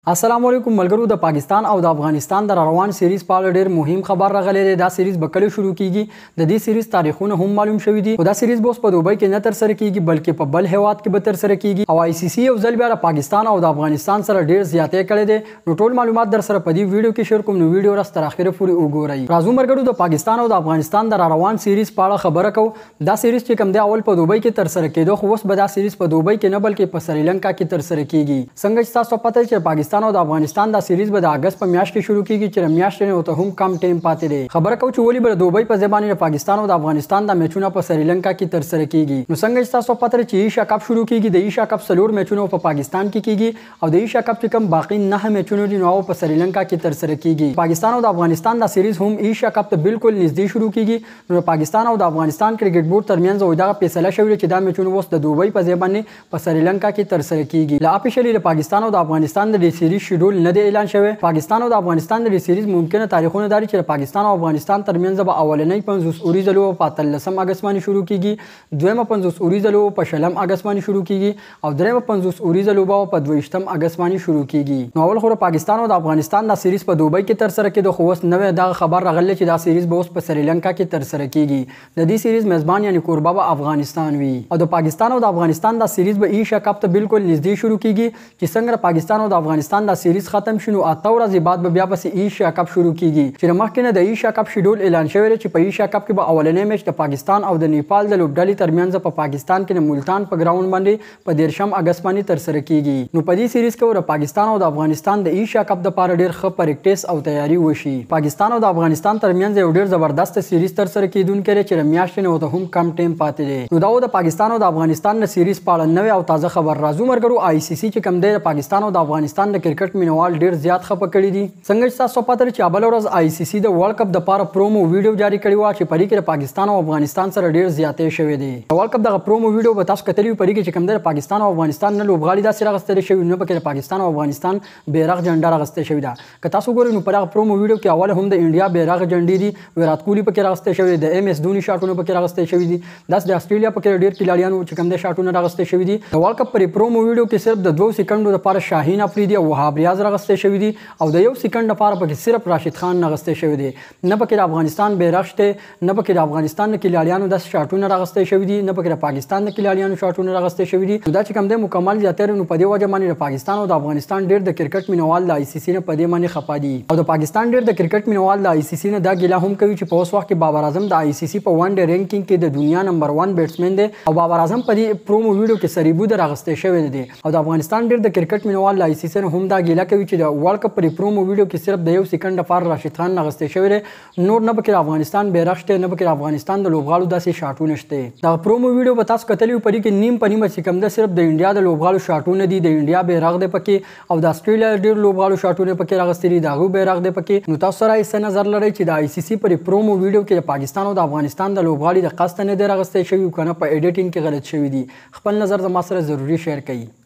السلام علیکم ملګرو د پاکستان او د افغانستان د روان سیریز په اړه ډیر مهم خبر راغلی دی. دا سیریز به کله شروع کیږي؟ د دې سیریز تاریخونه هم معلوم شوي دي. دا سیریز به اوس په دوبۍ کې نه تر سره کیږي بلکې په بل هیواد کې به تر سره کیږي. او آی سی سی یو ځل بیا د پاکستان او د افغانستان سره ډیر زیاتې کړي دي. نو ټول معلومات در سره په دې ویډیو کې شیر کوم. نو ویډیو راست تر اخره پورې وګورئ. راځو ملګرو د پاکستان او د افغانستان د روان سیریز په اړه خبره کوو. دا سیریز چې کوم دی اول په دوبۍ کې تر سره کېدو، خو اوس به دا سیریز په دوبۍ کې نه بلکې په سریلانکا کې تر سره کیږي. څنګه چې تاسو پته چې پاکستان او د افغانستان دا سیریز به د اگست په میاشت کې شروع کیږي چې میاشت نه وته هم کم ټیم پاتې دی. خبره کوي چې ولی به دوبۍ په ځبانې د پاکستان او د افغانستان د میچونو په سریلانکا کې تر سره کیږي. نو څنګه چې تاسو پته چې ایشیا کپ شروع کیږي، د ایشیا کپ سلور میچونو په پاکستان کې کیږي او د ایشیا کپ چې کوم باقی نه میچونو دي نو په سریلانکا کې تر سره کیږي. پاکستان او د افغانستان د سیریز هم ایشیا کپ ته بالکل نږدې شروع کیږي. نو پاکستان او د افغانستان کرکټ بورډ ترمنځ وای دا فیصله شوې چې دا میچونو اوس د دوبۍ په ځبانې په سریلانکا کې تر سره کیږي. لا اپیشلی د پاکستان او د افغانستان د سیریز شیډول نه دی اعلان شوی. پاکستان او د افغانستان د سیریز ممکنه تاریخونه داري چې پاکستان او افغانستان ترمنځ به اولنۍ 50 اوریزلو په 13 اگست باندې شروع کیږي، دویمه 50 اوریزلو په 16 اگست باندې شروع کیږي او دریمه 50 اوریزلو په 22 اگست باندې شروع کیږي. نو اول خو پاکستان او د افغانستان د سیریز په دوبۍ کې تر سره کېدو، خو اوس نوې دا خبر راغلی چې دا سیریز به اوس په سریلانکا کې تر سره کیږي. د دې سیریز میزبان یعنی کوربه به افغانستان وي او د پاکستان او د افغانستان د سیریز به ایشیا کپ ته بالکل نږدې شروع کیږي. چې څنګه پاکستان او د افغانستان د سیریز ختم شونه اته ورځې بعد به بیا پس ایشیا کپ شروع کیږي. چې مخکې نه د ایشیا کپ شیډول اعلان شوی دی چې په ایشیا کپ کې به اولنۍ میچ د پاکستان او د نیپال د لوبډلې ترمنځ په پاکستان کې د ملتان په ګراوند باندې په 13 اگست باندې تر سره کیږي. نو په دې سیریز کې د پاکستان او د افغانستان د ایشیا کپ د لپاره ډیر ښه پریکټیس او تیاری وشي. پاکستان او د افغانستان ترمنځ یو ډیر زبردست سیریز تر سره کیدونکې دی چې میاشتې نه وته هم کم ټیم پاتې دی. نو دا د پاکستان او د افغانستان د سیریز په اړه نوې او تازه خبر. راځو مرګرو آی سی سی چې کوم دی د پاکستان او د افغانستان د کرکټ مینوال ډیر زیات خپه کړي دي. څنګه چې تاسو پته چې بل ورځ آی سی سی د ورلد کپ د لپاره پرومو ویډیو جاری کړی و چې پرې کې پاکستان او افغانستان سره ډیر زیاتې شوې دي. ورلد کپ د پرومو ویډیو به تاسو کتلی پرې کې چې کوم د پاکستان او افغانستان نه لوبغاړي داسې راغستل شوی نو پکې پاکستان او افغانستان بیرغ جنډا راغستل شوی دا. که تاسو ګورئ نو په پرومو ویډیو کې اول هم د انډیا بیرغ جنډې دي، ویرات کوهلی پکې راغستل شوی دی، د ایم اس دونی شاټونه پکې راغستل شوی دي، داس د استرالیا پکې ډیر کلاړیانو چې کوم د شاټونه راغستل شوی دي. د ورلد کپ پر پرومو ویډیو کې صرف د 2 سکندو لپاره شاهین افریدي او وهاب ریاض راغستل شوی دي او د 1 سکند لپاره پکې صرف راشد خان راغستل شوی دی. نه پکې د افغانستان بیرغ شته، نه پکې د افغانستان د کلاړیانو د شاټونه راغستل شوی دي، نه پکې د پاکستان د کلاړیانو شاټونه راغستل شوی دي. دا چې کوم د مکمل زیاتره نو په دې وجه باندې د پاکستان او د افغانستان ډیر د کرکټ مینوال د آی سی سی نه په دې باندې خپه دي او د پاکستان ډیر د کرکټ مینوال د آی سی سی نه دا ګیله هم کوي چې په اوس وخت کې بابر اعظم د آی سی سی په ون ډے رینکینګ کې د دنیا نمبر 1 بیټسمن دی او بابر اعظم په دې پرومو ویډیو کې سریبو د راغستل شوی دی او د افغانستان ډیر د کرکټ مینوال د آی سی سی نه هم دا ګیله کوي چې د ورلد کپ پر پرومو ویډیو کې صرف د 1 سکند لپاره راشد خان راغستل شوی دی، نور نه پکې افغانستان بیرغ شته، نه پکې افغانستان د لوبغاړو داسې شاټونه شته. دا پرومو ویډیو به تاسو کتلی پرې کې نیم په نیمه چې کوم د صرف د انډیا د لوبغاړو شاټونه دي، د انډیا بیرغ دی پکې او د استرالیا ډیر لوبغاړو شاټونه پکې راغستل دي، داغو بیرغ دی پکې. نو تاسو سره یې نظر لرئ چې د آی سی سی پر پرومو ویډیو کې د پاکستان او د افغانستان د لوبغاړي د قصد نه دی راغستل شوی کنه په ایډیټینګ کې غلط شوی دي. خپل نظر زما سره ضروری شیر کړئ.